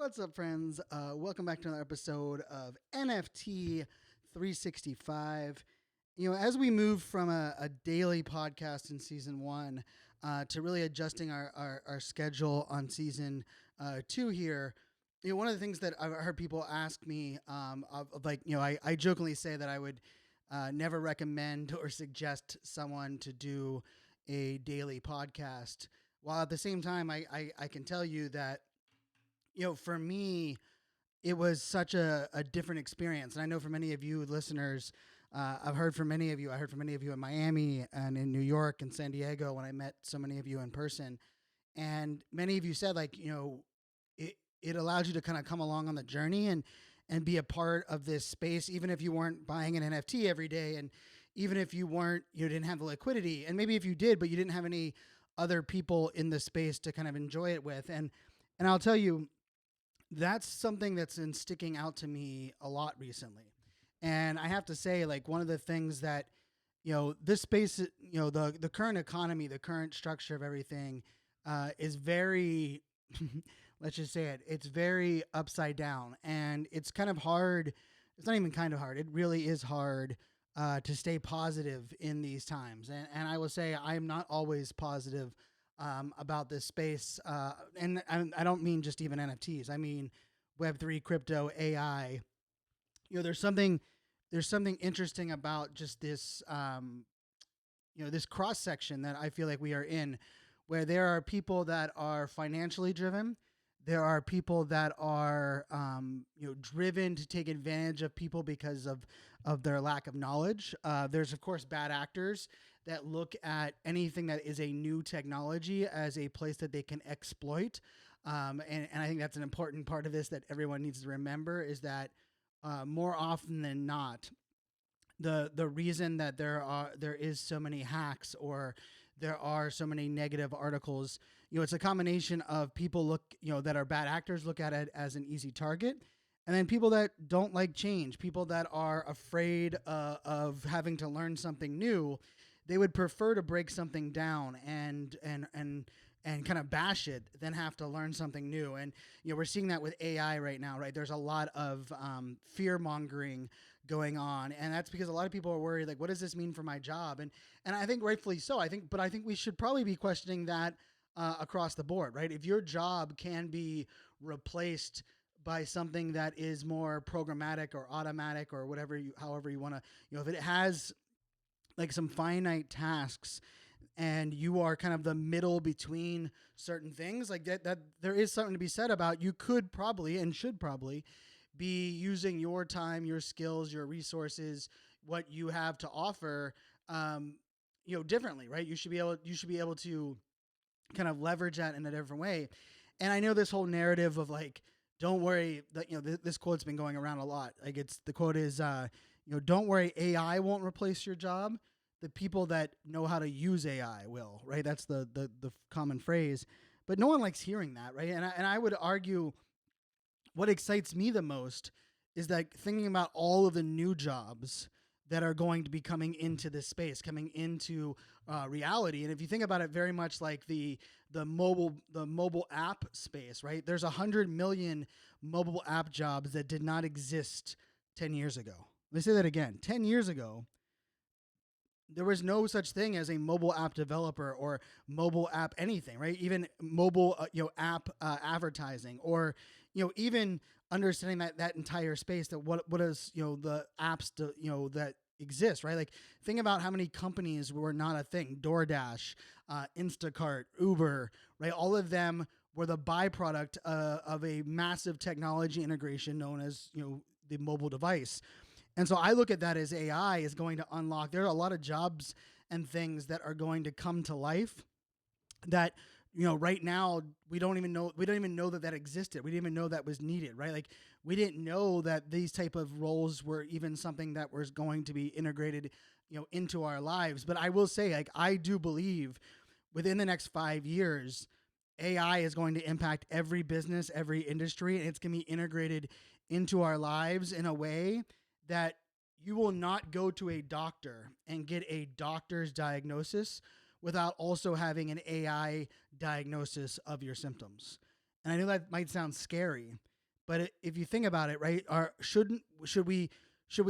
What's up, friends? Welcome back to another episode of NFT 365. As we move from a daily podcast in season one to really adjusting our schedule on season two here, one of the things that I've heard people ask me, I jokingly say that I would never recommend or suggest someone to do a daily podcast, while at the same time, I can tell you that for me, it was such a different experience. And I know for many of you listeners, I've heard from many of you. I heard from many of you in Miami and in New York and San Diego when I met so many of you in person. And many of you said, it allowed you to kind of come along on the journey and be a part of this space, even if you weren't buying an NFT every day. And even if you didn't have the liquidity. And maybe if you did, but you didn't have any other people in the space to kind of enjoy it with. And I'll tell you, that's something that's been sticking out to me a lot recently. And I have to say, like, one of the things that, this space, the current economy, the current structure of everything is very, let's just say it's very upside down. And it's kind of hard. It's not even kind of hard. It really is hard to stay positive in these times. And I will say I'm not always positive about this space. And I don't mean just even NFTs. I mean Web3, crypto, AI. There's something interesting about just this, this cross section that I feel like we are in, where there are people that are financially driven. There are people that are, driven to take advantage of people because of their lack of knowledge. There's, of course, bad actors that look at anything that is a new technology as a place that they can exploit. And I think that's an important part of this that everyone needs to remember is that more often than not, the reason that there is so many hacks or there are so many negative articles, it's a combination of people that are bad actors look at it as an easy target. And then people that don't like change, people that are afraid of having to learn something new, they would prefer to break something down and kind of bash it than have to learn something new. And we're seeing that with AI right now, right? There's a lot of fear mongering going on, and that's because a lot of people are worried, like, what does this mean for my job? And I think rightfully so. I think we should probably be questioning that across the board, right? If your job can be replaced by something that is more programmatic or automatic or however you want to, if it has like some finite tasks and you are kind of the middle between certain things, like that there is something to be said about you could probably and should probably be using your time, your skills, your resources, what you have to offer, differently, right? You should be able to kind of leverage that in a different way. And I know this whole narrative of like, don't worry, that this quote's been going around a lot. Like the quote is, don't worry, AI won't replace your job. The people that know how to use AI will, right? That's the common phrase, but no one likes hearing that, right? And I would argue what excites me the most is that thinking about all of the new jobs that are going to be coming into this space, coming into reality. And if you think about it, very much like the mobile app space, right? There's 100 million mobile app jobs that did not exist 10 years ago. Let me say that again. 10 years ago, there was no such thing as a mobile app developer or mobile app anything, right? Even mobile app advertising, or even understanding that entire space, that what is the apps that exist, right? Like, think about how many companies were not a thing. DoorDash, Instacart, Uber, right? All of them were the byproduct of a massive technology integration known as the mobile device. And so I look at that as AI is going to unlock. There are a lot of jobs and things that are going to come to life that right now we don't even know that existed. We didn't even know that was needed, right? Like, we didn't know that these type of roles were even something that was going to be integrated into our lives. But I will say, like, I do believe within the next 5 years, AI is going to impact every business, every industry, and it's going to be integrated into our lives in a way that you will not go to a doctor and get a doctor's diagnosis without also having an AI diagnosis of your symptoms. And I know that might sound scary, But if you think about it, right, should we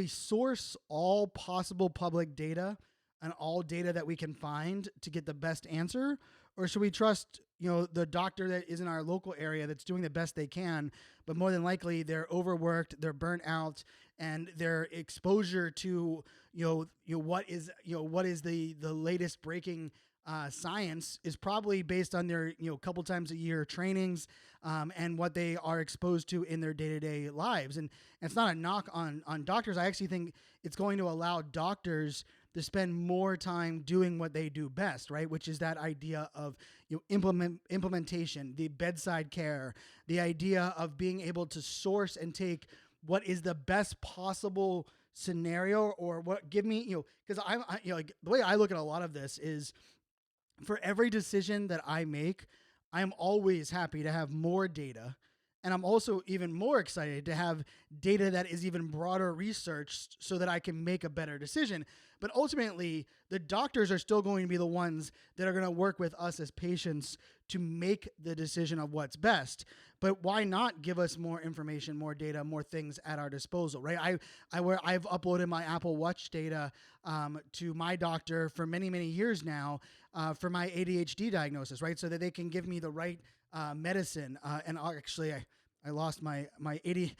source all possible public data and all data that we can find to get the best answer, or should we trust the doctor that is in our local area that's doing the best they can, but more than likely they're overworked, they're burnt out, and their exposure to what is the latest breaking science is probably based on their couple times a year trainings, and what they are exposed to in their day-to-day lives. And it's not a knock on doctors. I actually think it's going to allow doctors to spend more time doing what they do best, right? Which is that idea of implementation, the bedside care, the idea of being able to source and take what is the best possible scenario, or what give me, because like the way I look at a lot of this is, for every decision that I make, I'm always happy to have more data. And I'm also even more excited to have data that is even broader researched so that I can make a better decision. But ultimately, the doctors are still going to be the ones that are going to work with us as patients to make the decision of what's best. But why not give us more information, more data, more things at our disposal, right? I've uploaded my Apple Watch data to my doctor for many, many years now for my ADHD diagnosis, right? So that they can give me the right medicine. And actually, I lost my ADHD.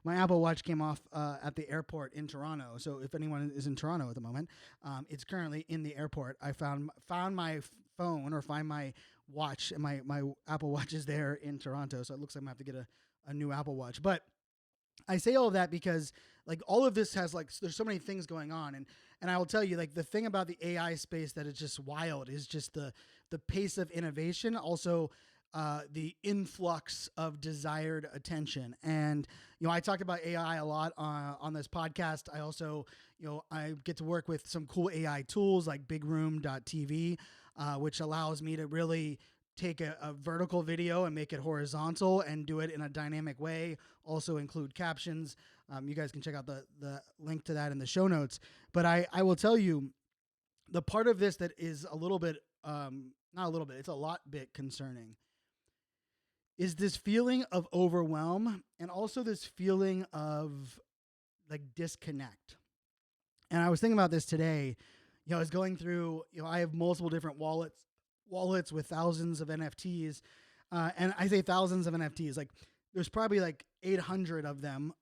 My Apple Watch came off at the airport in Toronto. So if anyone is in Toronto at the moment, it's currently in the airport. I found my phone, or find my watch, and my Apple Watch is there in Toronto. So it looks like I'm gonna have to get a new Apple Watch. But I say all of that because like all of this has there's so many things going on, and I will tell you, like, the thing about the AI space that is just wild is just the pace of innovation, also the influx of desired attention. And I talked about AI a lot on this podcast. I also I get to work with some cool AI tools like bigroom.tv, which allows me to really take a vertical video and make it horizontal and do it in a dynamic way, also include captions. You guys can check out the link to that in the show notes. But I will tell you, the part of this that is a little bit, not a little bit, it's a lot bit concerning, is this feeling of overwhelm, and also this feeling of like disconnect. And I was thinking about this today. I was going through, I have multiple different wallets with thousands of NFTs. And I say thousands of NFTs, like there's probably like 800 of them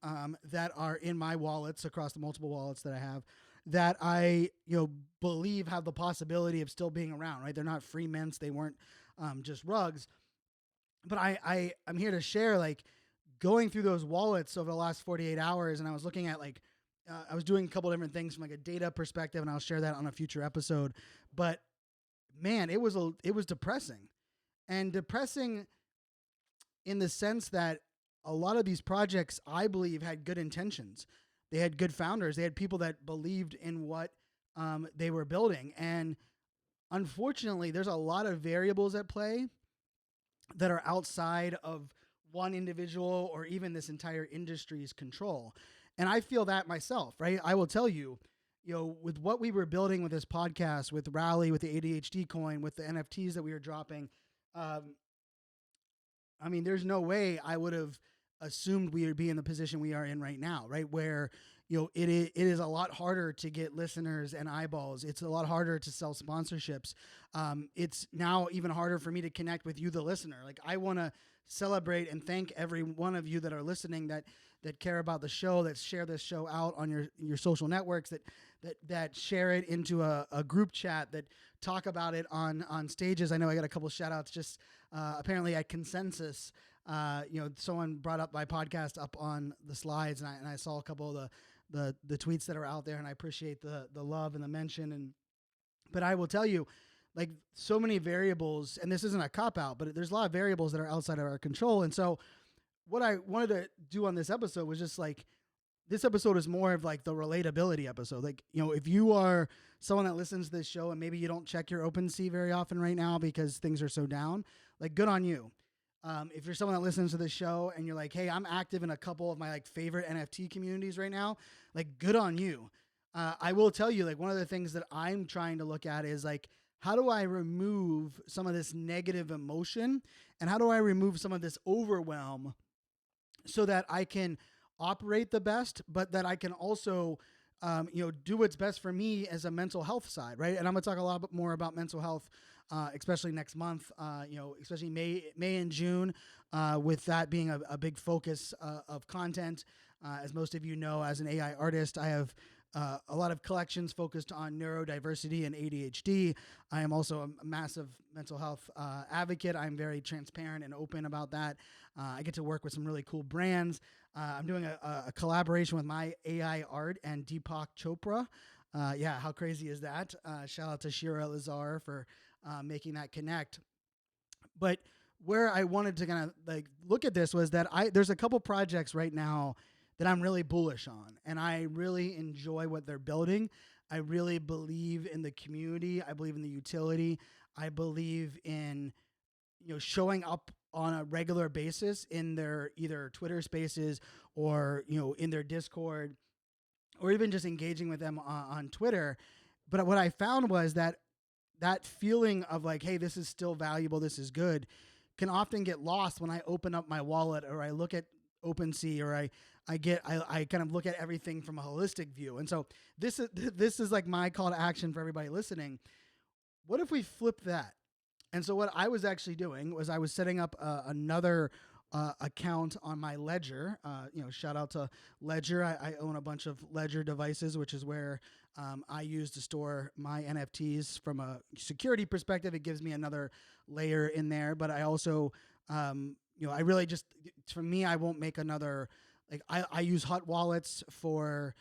that are in my wallets across the multiple wallets that I have, that I believe have the possibility of still being around, right? They're not free mints. They weren't just rugs. But I'm here to share, like, going through those wallets over the last 48 hours, and I was looking at I was doing a couple different things from like a data perspective, and I'll share that on a future episode. But man, it was depressing, and depressing in the sense that a lot of these projects, I believe, had good intentions. They had good founders. They had people that believed in what they were building. And unfortunately, there's a lot of variables at play that are outside of one individual or even this entire industry's control. And I feel that myself, right? I will tell you, with what we were building with this podcast, with Rally, with the ADHD coin, with the NFTs that we were dropping, I mean, there's no way I would have assumed we would be in the position we are in right now, right? Where, it is a lot harder to get listeners and eyeballs. It's a lot harder to sell sponsorships. It's now even harder for me to connect with you, the listener. Like, I want to celebrate and thank every one of you that are listening, that care about the show, that share this show out on your social networks, that share it into a group chat, that talk about it on stages. I know I got a couple shout outs just apparently at Consensus. Someone brought up my podcast up on the slides, and I saw a couple of the tweets that are out there, and I appreciate the love and the mention. But I will tell you, like, so many variables, and this isn't a cop out, but there's a lot of variables that are outside of our control. And so what I wanted to do on this episode was just like, this episode is more of like the relatability episode. Like, if you are someone that listens to this show and maybe you don't check your OpenSea very often right now because things are so down, like, good on you. If you're someone that listens to this show and you're like, hey, I'm active in a couple of my like favorite NFT communities right now, like, good on you. I will tell you, like, one of the things that I'm trying to look at is like, how do I remove some of this negative emotion, and how do I remove some of this overwhelm so that I can operate the best, but that I can also, do what's best for me as a mental health side, right? And I'm gonna talk a lot more about mental health, especially next month. Especially May and June, with that being a big focus of content. As most of you know, as an AI artist, I have a lot of collections focused on neurodiversity and ADHD. I am also a massive mental health advocate. I'm very transparent and open about that. I get to work with some really cool brands. I'm doing a collaboration with my AI art and Deepak Chopra. How crazy is that? Shout out to Shira Lazar for making that connect. But where I wanted to kind of like look at this was that there's a couple projects right now that I'm really bullish on, and I really enjoy what they're building. I really believe in the community. I believe in the utility. I believe in showing up on a regular basis in their either Twitter Spaces or in their Discord, or even just engaging with them on Twitter. But what I found was that feeling of like, hey, this is still valuable, this is good, can often get lost when I open up my wallet or I look at OpenSea, or I kind of look at everything from a holistic view. And so this is like my call to action for everybody listening. What if we flip that? And so what I was actually doing was I was setting up another account on my Ledger. Shout out to Ledger. I own a bunch of Ledger devices, which is where I use to store my NFTs. From a security perspective, it gives me another layer in there. But I also, I really just, for me, I won't make another, like I use hot wallets for,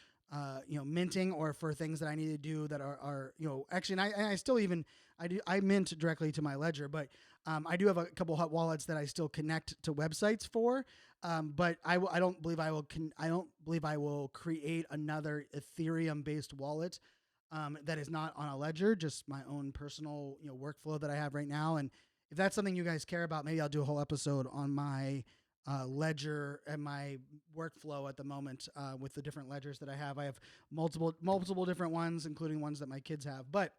minting, or for things that I need to do that are actually, and I still even, I mint directly to my Ledger, but I do have a couple hot wallets that I still connect to websites for. But I don't believe I will create another Ethereum based wallet that is not on a Ledger, just my own personal workflow that I have right now. And if that's something you guys care about, maybe I'll do a whole episode on my Ledger and my workflow at the moment with the different ledgers that I have. I have multiple different ones, including ones that my kids have. But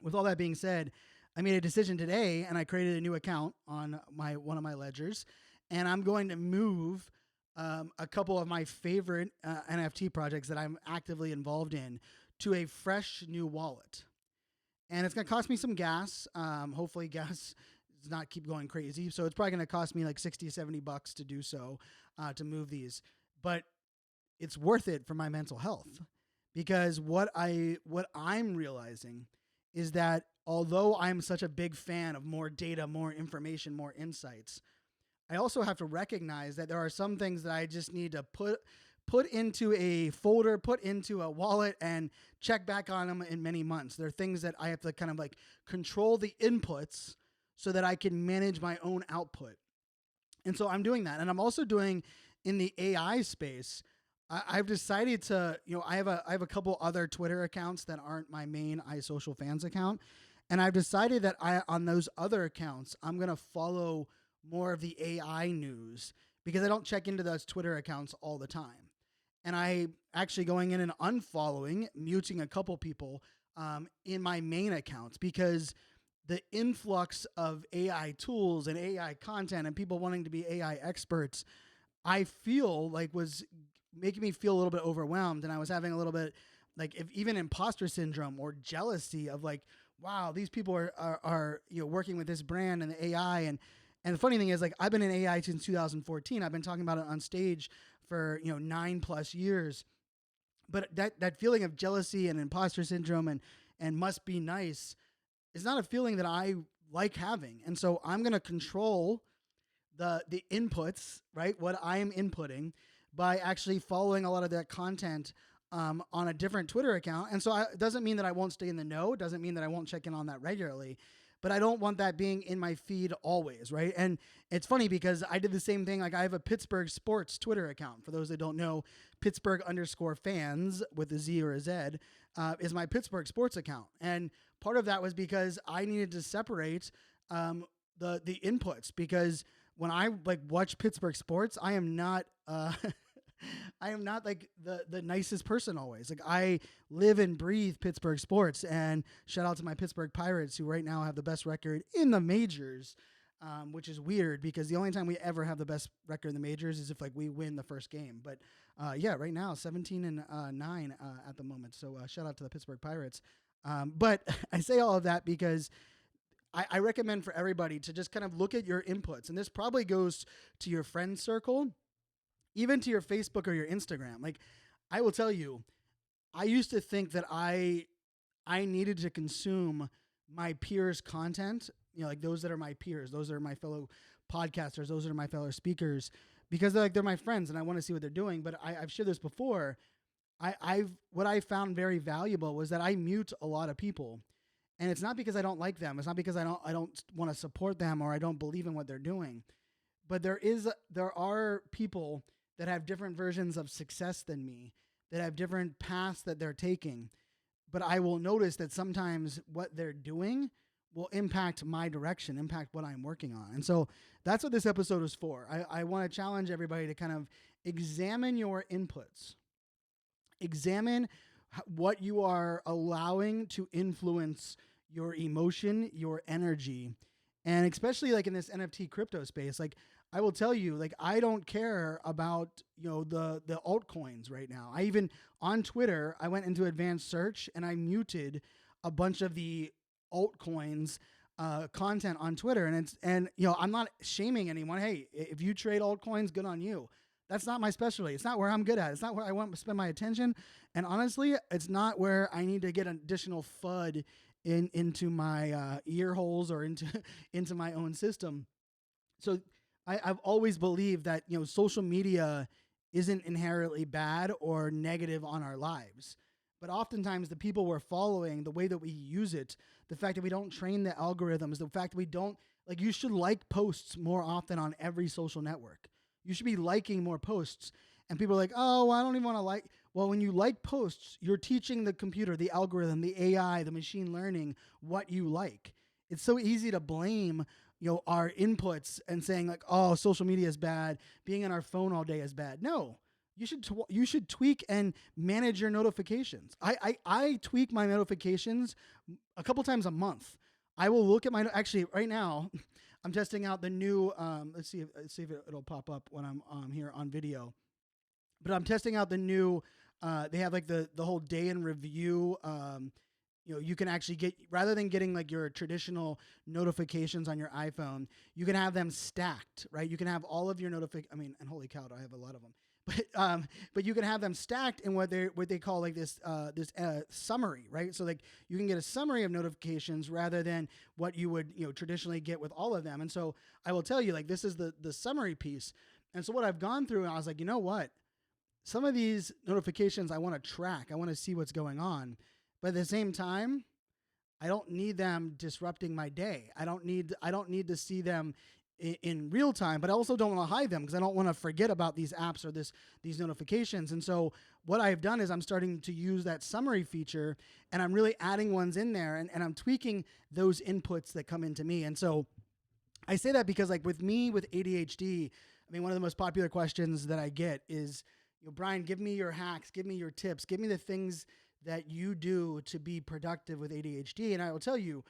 with all that being said, I made a decision today, and I created a new account on one of my ledgers, and I'm going to move a couple of my favorite NFT projects that I'm actively involved in to a fresh new wallet. And it's going to cost me some gas. Hopefully gas does not keep going crazy. So it's probably going to cost me like $60-$70 to do so, to move these. But it's worth it for my mental health, because what I'm realizing is that although I'm such a big fan of more data, more information, more insights, I also have to recognize that there are some things that I just need to put into a folder, put into a wallet, and check back on them in many months. There are things that I have to kind of like control the inputs so that I can manage my own output. And so I'm doing that. And I'm also doing in the AI space. I've decided to, I have a couple other Twitter accounts that aren't my main iSocialFans account. And I've decided that on those other accounts, I'm going to follow more of the AI news, because I don't check into those Twitter accounts all the time. And I actually going in and unfollowing, muting a couple people in my main accounts, because the influx of AI tools and AI content and people wanting to be AI experts, I feel like was making me feel a little bit overwhelmed. And I was having a little bit like even imposter syndrome or jealousy of like, wow, these people are working with this brand and the AI. And the funny thing is, like, I've been in AI since 2014. I've been talking about it on stage for 9+ years. But that feeling of jealousy and imposter syndrome and must be nice is not a feeling that I like having. And so I'm going to control the inputs, right? What I am inputting, by actually following a lot of that content on a different Twitter account. And so it doesn't mean that I won't stay in the know. It doesn't mean that I won't check in on that regularly. But I don't want that being in my feed always, right? And it's funny because I did the same thing. Like, I have a Pittsburgh sports Twitter account. For those that don't know, Pittsburgh_fans with a Z or a Z is my Pittsburgh sports account. And part of that was because I needed to separate the inputs, because when I like watch Pittsburgh sports, I am not I am not like the nicest person always. Like I live and breathe Pittsburgh sports, and shout out to my Pittsburgh Pirates, who right now have the best record in the majors, which is weird because the only time we ever have the best record in the majors is if like we win the first game. But yeah, right now 17-9 at the moment. So shout out to the Pittsburgh Pirates. But I say all of that because I recommend for everybody to just kind of look at your inputs, and this probably goes to your friend circle, even to your Facebook or your Instagram. Like I will tell you, I used to think that I needed to consume my peers' content, like those that are my peers, those that are my fellow podcasters, those that are my fellow speakers, because they're my friends and I want to see what they're doing. But I've shared this before. What I found very valuable was that I mute a lot of people. And it's not because I don't like them. It's not because I don't want to support them or I don't believe in what they're doing. But there are people that have different versions of success than me, that have different paths that they're taking. But I will notice that sometimes what they're doing will impact my direction, impact what I'm working on. And so that's what this episode is for. I want to challenge everybody to kind of examine your inputs. Examine what you are allowing to influence your emotion, your energy, and especially like in this NFT crypto space. Like I will tell you, like I don't care about the altcoins right now. I even on Twitter, I went into advanced search and I muted a bunch of the altcoins content on Twitter, and I'm not shaming anyone. Hey, if you trade altcoins, good on you. That's not my specialty. It's not where I'm good at. It's not where I want to spend my attention. And honestly, it's not where I need to get additional FUD into my ear holes or into my own system. So I've always believed that social media isn't inherently bad or negative on our lives. But oftentimes the people we're following, the way that we use it, the fact that we don't train the algorithms, the fact that we don't, like, you should like posts more often on every social network. You should be liking more posts. And people are like, oh, well, I don't even want to like. Well, when you like posts, you're teaching the computer, the algorithm, the AI, the machine learning what you like. It's so easy to blame, our inputs and saying like, oh, social media is bad. Being on our phone all day is bad. No, you should tweak and manage your notifications. I tweak my notifications a couple times a month. I will look at actually right now. I'm testing out the new. Let's see if it'll pop up when I'm here on video. But I'm testing out the new. They have like the whole day in review. You can actually get, rather than getting like your traditional notifications on your iPhone, you can have them stacked, right? You can have all of your and holy cow, I have a lot of them. But you can have them stacked in what they call like this summary, right? So like you can get a summary of notifications rather than what you would traditionally get with all of them. And so I will tell you, like, this is the summary piece. And so what I've gone through, and I was like, you know what? Some of these notifications I want to track. I want to see what's going on. But at the same time, I don't need them disrupting my day. I don't need to see them in real time, but I also don't want to hide them because I don't want to forget about these apps or these notifications. And so what I've done is I'm starting to use that summary feature, and I'm really adding ones in there, and I'm tweaking those inputs that come into me. And so I say that because, like, with me with ADHD, I mean, one of the most popular questions that I get is, Brian, give me your hacks, give me your tips, give me the things that you do to be productive with ADHD. And I will tell you,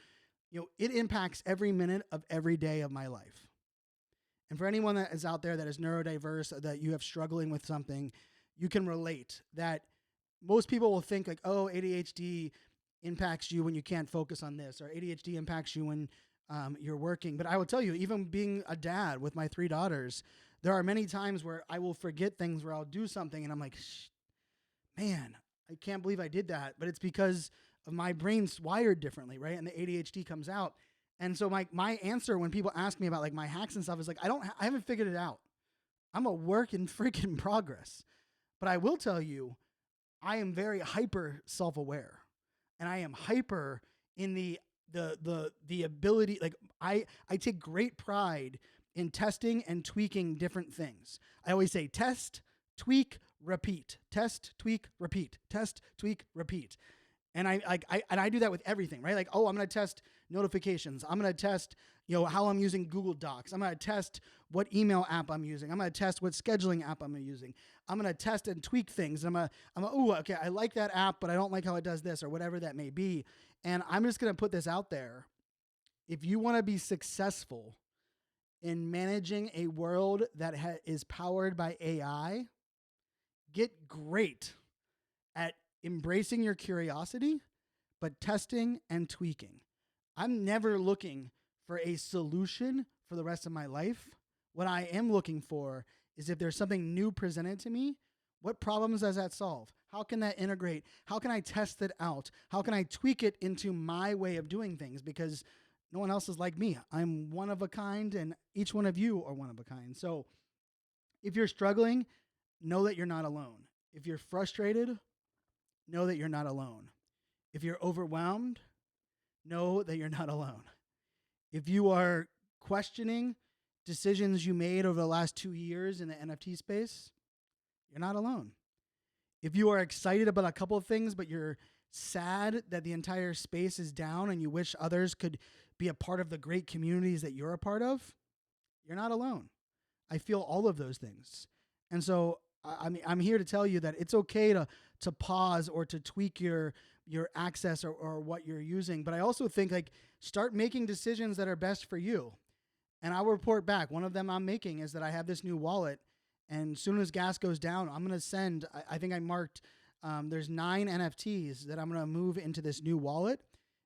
it impacts every minute of every day of my life. And for anyone that is out there that is neurodiverse, that you have struggling with something, you can relate that most people will think like, oh, ADHD impacts you when you can't focus on this, or ADHD impacts you when you're working. But I will tell you, even being a dad with my 3 daughters, there are many times where I will forget things, where I'll do something and I'm like, man, I can't believe I did that. But it's because of my brain's wired differently, right? And the ADHD comes out. And so my answer when people ask me about like my hacks and stuff is like, I haven't figured it out. I'm a work in freaking progress. But I will tell you, I am very hyper self-aware, and I am hyper in the ability. Like I take great pride in testing and tweaking different things. I always say test, tweak, repeat, test, tweak, repeat, test, tweak, repeat. And I do that with everything, right? Like, oh, I'm going to test notifications. I'm going to test, how I'm using Google Docs. I'm going to test what email app I'm using. I'm going to test what scheduling app I'm using. I'm going to test and tweak things. Okay, I like that app, but I don't like how it does this or whatever that may be. And I'm just going to put this out there. If you want to be successful in managing a world that is powered by AI, get great at embracing your curiosity, but testing and tweaking. I'm never looking for a solution for the rest of my life. What I am looking for is if there's something new presented to me, what problems does that solve? How can that integrate? How can I test it out? How can I tweak it into my way of doing things? Because no one else is like me. I'm one of a kind, and each one of you are one of a kind. So if you're struggling, know that you're not alone. If you're frustrated, know that you're not alone. If you're overwhelmed, know that you're not alone. If you are questioning decisions you made over the last 2 years in the NFT space, you're not alone. If you are excited about a couple of things, but you're sad that the entire space is down and you wish others could be a part of the great communities that you're a part of, you're not alone. I feel all of those things. And so I'm here to tell you that it's okay to pause or to tweak your access or what you're using. But I also think start making decisions that are best for you. And I'll report back. One of them I'm making is that I have this new wallet. And as soon as gas goes down, I'm going to send, I think I marked, there's 9 NFTs that I'm going to move into this new wallet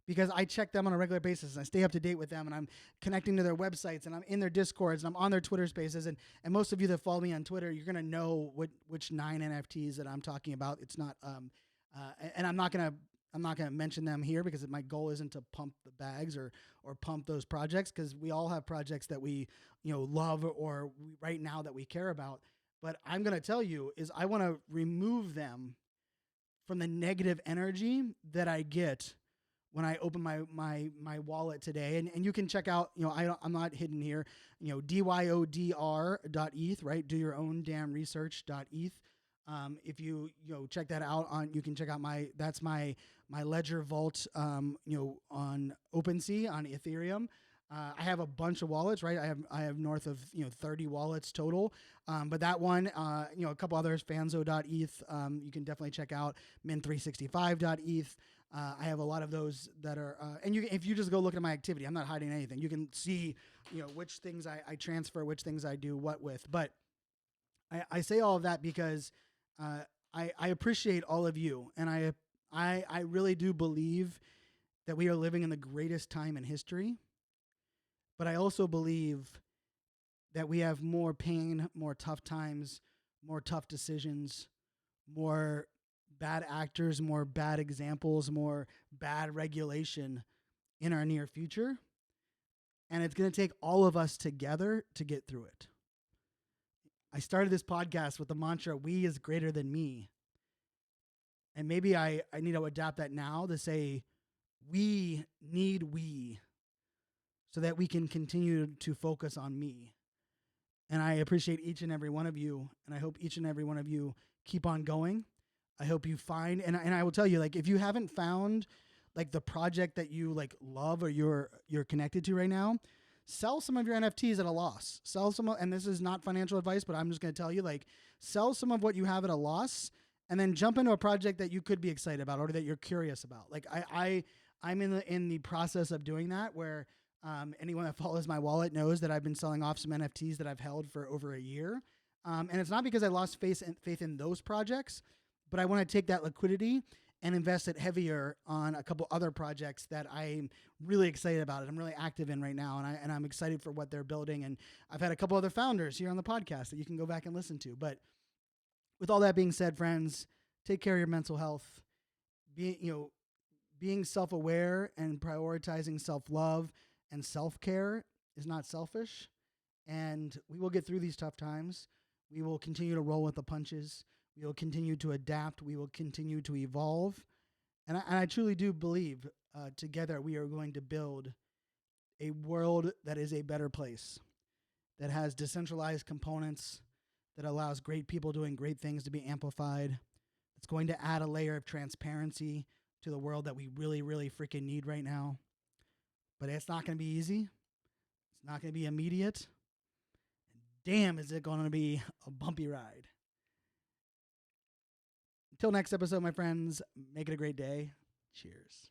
because I check them on a regular basis and I stay up to date with them and I'm connecting to their websites and I'm in their Discords and I'm on their Twitter spaces. And most of you that follow me on Twitter, you're going to know which 9 NFTs that I'm talking about. It's not, and I'm not going to mention them here because my goal isn't to pump the bags or pump those projects because we all have projects that we love or right now that we care about. But I'm going to tell you is I want to remove them from the negative energy that I get when I open my wallet today. And you can check out, I'm not hidden here, DYODR.eth, right? Do your own damn research.eth. If you check that out you can check out that's my Ledger Vault, on OpenSea on Ethereum. I have a bunch of wallets, right? I have north of 30 wallets total. But that one, a couple others, Fanzo.eth, you can definitely check out Min365.eth. I have a lot of those that are, if you just go look at my activity, I'm not hiding anything. You can see, which things I transfer, which things I do what with. But I say all of that because I appreciate all of you, and I really do believe that we are living in the greatest time in history. But I also believe that we have more pain, more tough times, more tough decisions, more bad actors, more bad examples, more bad regulation in our near future. And it's going to take all of us together to get through it. I started this podcast with the mantra, we is greater than me. And maybe I need to adapt that now to say, we need we, so that we can continue to focus on me. And I appreciate each and every one of you. And I hope each and every one of you keep on going. I hope you find, and I will tell you, if you haven't found the project that you love or you're connected to right now, sell some of your NFTs at a loss. Sell some, and this is not financial advice, but I'm just going to tell you, sell some of what you have at a loss and then jump into a project that you could be excited about or that you're curious about. I'm in the process of doing that where anyone that follows my wallet knows that I've been selling off some NFTs that I've held for over a year. And it's not because I lost faith in those projects, but I want to take that liquidity and invest it heavier on a couple other projects that I'm really excited about it. I'm really active in right now, and I'm excited for what they're building. And I've had a couple other founders here on the podcast that you can go back and listen to. But with all that being said, friends, take care of your mental health. Being self-aware and prioritizing self-love and self-care is not selfish. And we will get through these tough times. We will continue to roll with the punches. We will continue to adapt. We will continue to evolve. And I truly do believe together we are going to build a world that is a better place, that has decentralized components, that allows great people doing great things to be amplified. It's going to add a layer of transparency to the world that we really, really freaking need right now. But it's not going to be easy. not going to be immediate. Damn, is it going to be a bumpy ride. Until next episode, my friends, make it a great day. Cheers.